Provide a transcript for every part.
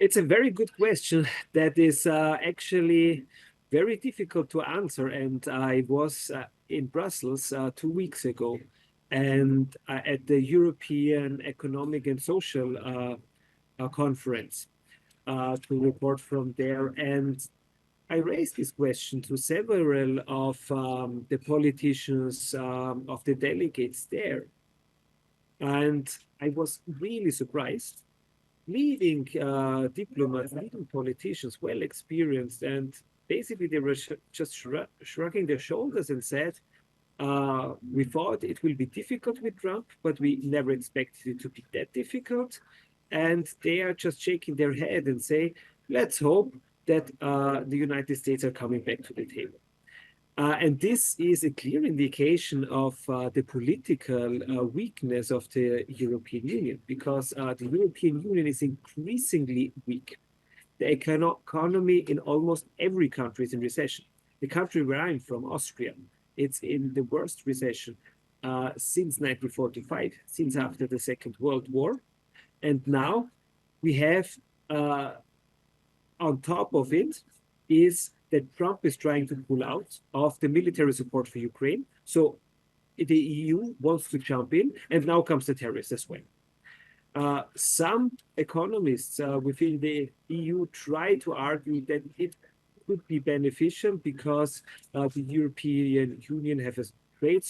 It's a very good question that is actually very difficult to answer. And I was in Brussels 2 weeks ago and at the European Economic and Social Conference to report from there. And I raised this question to several of the politicians, of the delegates there. And I was really surprised. Leading diplomats, leading politicians, well experienced, and basically they were just shrugging their shoulders and said, we thought it will be difficult with Trump, but we never expected it to be that difficult. And they are just shaking their head and say, let's hope that the United States are coming back to the table. And this is a clear indication of the political weakness of the European Union, because the European Union is increasingly weak. The economy in almost every country is in recession. The country where I'm from, Austria, it's in the worst recession since 1945, since after the Second World War. And now we have, on top of it, is that Trump is trying to pull out of the military support for Ukraine. So the EU wants to jump in, and now comes the tariffs as well. Some economists within the EU try to argue that it could be beneficial because the European Union have a trade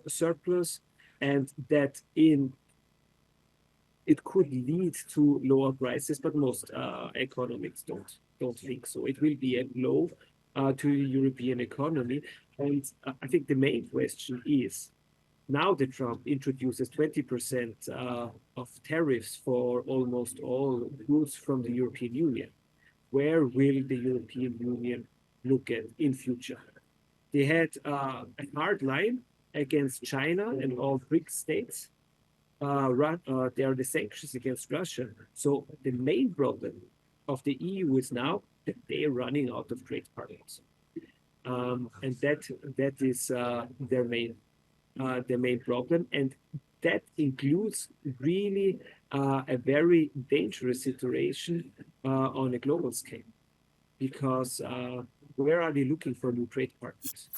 surplus, and that it could lead to lower prices, but most economists don't think so. It will be a blow to the European economy. And I think the main question is, now that Trump introduces 20% of tariffs for almost all goods from the European Union, where will the European Union look at in future? They had a hard line against China and all BRICS states. There are the sanctions against Russia. So the main problem of the EU is now that they are running out of trade partners, and that is their main problem, and that includes really a very dangerous situation on a global scale, because where are they looking for new trade partners?